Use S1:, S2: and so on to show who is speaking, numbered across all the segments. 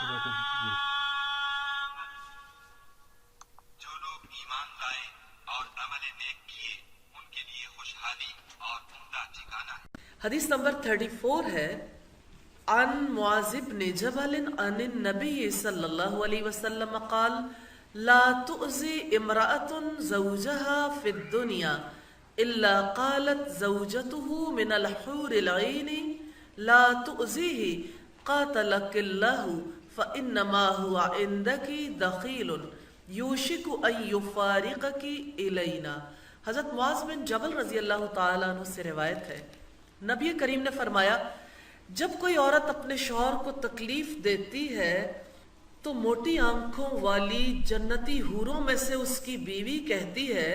S1: जो लोग ईमान लाए और अमल नेक किए उनके लिए खुशहाली और उम्दा ठिकाना है।
S2: हदीस नंबर 34 है, अन मुआज़ इब्न जबल अन नबी सल्लल्लाहु अलैहि वसल्लम क़ाल ला तुज़ी इम्रअतुन ज़ौजहा फ़िद दुनिया इल्ला क़ालत ज़ौजतुहु मिनल हूरिल ऐनी ला तुज़ीही क़ातलकिल्लाहु फ़इन्नमा हुवा इंदकी दख़ीलुन यूशिकु अन युफ़ारिक़की इलैना। हज़रत मुआज़ बिन जबल रज़ी अल्लाह ताला अन्हु से रिवायत है, नबी करीम ने फरमाया, जब कोई औरत अपने शौहर को तकलीफ देती है तो मोटी आंखों वाली जन्नती हूरों में से उसकी बीवी कहती है,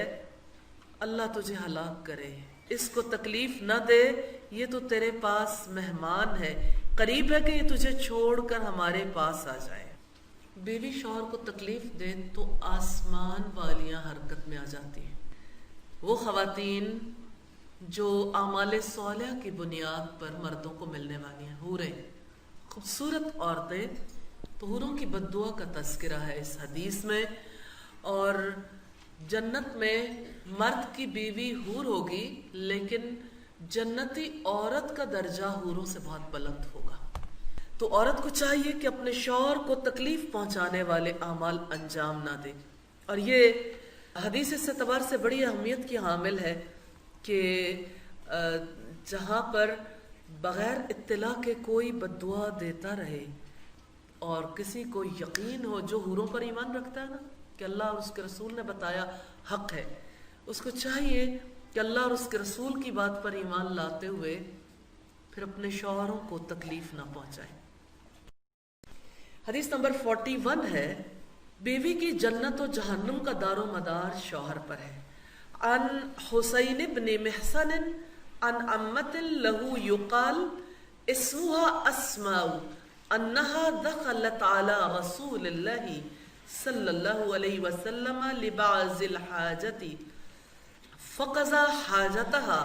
S2: अल्लाह तुझे हलाक करे, इसको तकलीफ न दे, ये तो तेरे पास मेहमान है, करीब है कि ये तुझे छोड़कर हमारे पास आ जाए। बीवी शौहर को तकलीफ दे तो आसमान वालियां हरकत में आ जाती हैं। वो खवातीन जो आमाले सौलिया की बुनियाद पर मर्दों को मिलने वाली हैं, हूरें, खूबसूरत औरतें, तो हूरों की बद्दुआ का तज़किरा है इस हदीस में। और जन्नत में मर्द की बीवी हूर होगी, लेकिन जन्नती औरत का दर्जा हूरों से बहुत बुलंद होगा। तो औरत को चाहिए कि अपने शौहर को तकलीफ पहुंचाने वाले आमाल अंजाम ना दे। और ये हदीस इस एतबार से बड़ी अहमियत की हामिल है कि जहाँ पर बग़ैर इत्तला के कोई बद्दुआ देता रहे और किसी को यकीन हो, जो हूरों पर ईमान रखता है ना कि अल्लाह और उसके रसूल ने बताया हक है, उसको चाहिए कि अल्लाह और उसके रसूल की बात पर ईमान लाते हुए फिर अपने शौहरों को तकलीफ ना पहुंचाए। हदीस नंबर 41 है, बीवी की जन्नत और जहन्नुम का दारो मदार शौहर पर है। अन हुसैन इब्न महसन अन अम्मतिन लहू युकाल इस्मुहा अस्माउ अन्नहा दखलत अला रसूलिल्लाहि सल्लल्लाहु अलैहि वसल्लम लिबाज़िल हाजती फ़क़ज़ा हाजतहा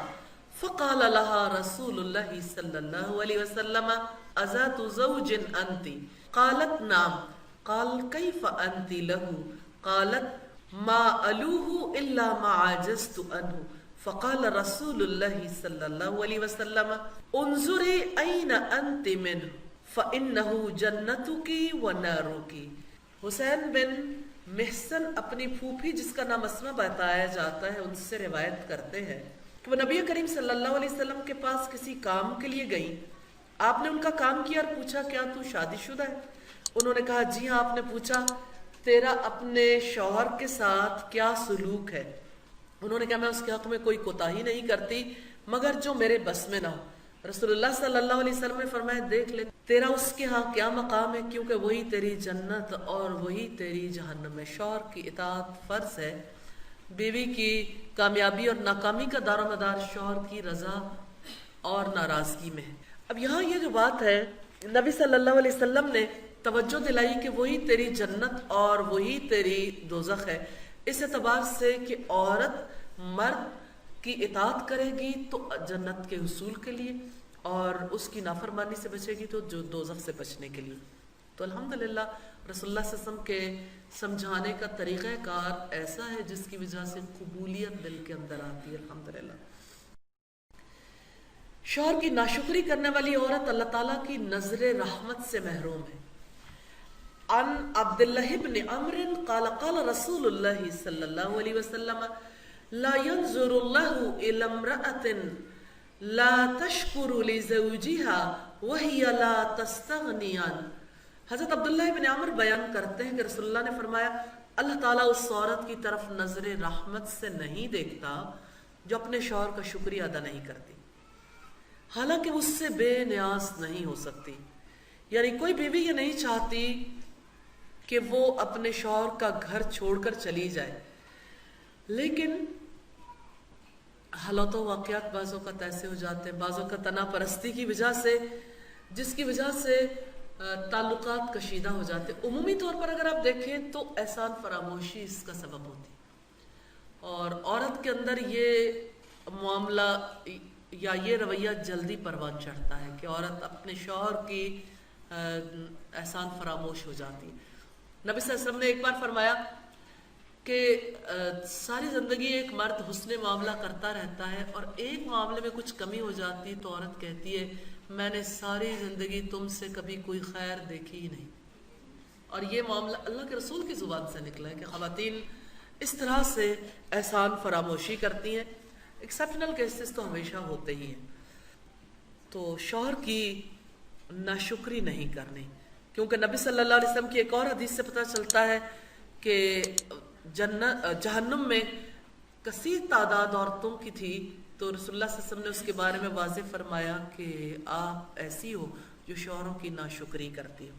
S2: फ़क़ाल लहा रसूलुल्लाहि सल्लल्लाहु अलैहि वसल्लम अज़ातु ज़ौजिन अंती क़ालत नाम क़ाल कैफ़ अंती लहू क़ालत मा अलूहु इल्ला मा आजज़तु अन्हु फ़क़ाल रसूलुल्लाहि सल्लल्लाहु अलैहि वसल्लम उन्ज़ुरी ऐना अंति मिन्हु फ़इन्नहु जन्नतुकी व नारुकी। हुसैन बिन महसन अपनी फूफी जिसका नाम अस्मा बताया जाता है उनसे रिवायत करते हैं कि वो नबी करीम सल्लल्लाहु अलैहि वसल्लम के पास किसी काम के लिए गई। आपने उनका काम किया और पूछा, क्या तू शादीशुदा है? उन्होंने कहा, जी हाँ। आपने पूछा, तेरा अपने शौहर के साथ क्या सलूक है? उन्होंने कहा, मैं उसके हक में कोई कोताही नहीं करती मगर जो मेरे बस में ना हो। रसूलुल्लाह सल्लल्लाहु अलैहि वसल्लम ने फरमाया, देख ले तेरा उसके यहाँ क्या मकाम है, क्योंकि वही तेरी जन्नत और वही तेरी जहन्नम है। शौहर की इताअत फर्ज है। बीवी की कामयाबी और नाकामी का दारोमदार शौहर की रजा और नाराजगी में है। अब यहाँ ये जो बात है, नबी सल्लल्लाहु अलैहि वसल्लम ने तवज्जो दिलाई कि वही तेरी जन्नत और वही तेरी दोज़ख है, इस एतबार से कि औरत मर्द की इताअत करेगी तो जन्नत के हुसूल के लिए और उसकी नाफरमानी से बचेगी तो जो दोज़ख से बचने के लिए। तो अल्हम्दुलिल्लाह रसूलुल्लाह सल्लल्लाहु अलैहि वसल्लम के समझाने का तरीक़ाकार ऐसा है जिसकी वजह से कबूलियत दिल के अंदर आती है। अल्हम्दुलिल्लाह। शौहर की नाशुक्री करने वाली औरत अल्लाह ताला की नजर रहमत से महरूम है। अन अब्दुल्लाह इब्न अम्र क़ाल क़ाल रसूलुल्लाह सल्लल्लाहु अलैहि वसल्लम ला यंज़ुरुल्लाहु इला इम्रअतिन ला तशकुरु लिज़ौजिहा व हिया ला तस्तग़नियान। हज़रत अब्दुल्लाह इब्न अम्र बयान करते हैं कि रसूलुल्लाह ने फरमाया, अल्लाह ताला उस औरत की तरफ नजर रहमत से नहीं देखता जो अपने शौहर का शुक्रिया अदा नहीं करती, हालांकि उससे बेनियाज नहीं हो सकती। यानी कोई बीवी ये नहीं चाहती कि वो अपने शौहर का घर छोड़कर चली जाए, लेकिन हालात वाक़यात बाज़ों का ऐसे हो जाते हैं, बाज़ों का तना परस्ती की वजह से, जिसकी वजह से ताल्लुकात कशीदा हो जाते। उमूमी तौर पर अगर आप देखें तो एहसान फरामोशी इसका सबब होती है और औरत के अंदर ये मामला या ये रवैया जल्दी परवान चढ़ता है कि औरत अपने शौहर की احسان فراموش ہو جاتی ہے۔ نبی صلی اللہ علیہ وسلم نے ایک بار فرمایا کہ ساری زندگی ایک مرد حسن معاملہ کرتا رہتا ہے اور ایک معاملے میں کچھ کمی ہو جاتی تو عورت کہتی ہے میں نے ساری زندگی تم سے کبھی کوئی خیر دیکھی ہی نہیں۔ اور یہ معاملہ اللہ کے رسول کی زبان سے نکلا ہے کہ خواتین اس طرح سے احسان فراموشی کرتی ہیں۔ ایکسیپشنل کیسز تو ہمیشہ ہوتے ہی ہیں۔ تو شوہر کی ناشکری نہیں کرنی، کیونکہ نبی صلی اللہ علیہ وسلم کی ایک اور حدیث سے پتہ چلتا ہے کہ جہنم میں کثیر تعداد عورتوں کی تھی، تو رسول اللہ صلی اللہ علیہ وسلم نے اس کے بارے میں واضح فرمایا کہ آپ ایسی ہو جو شوہروں کی ناشکری کرتی ہو۔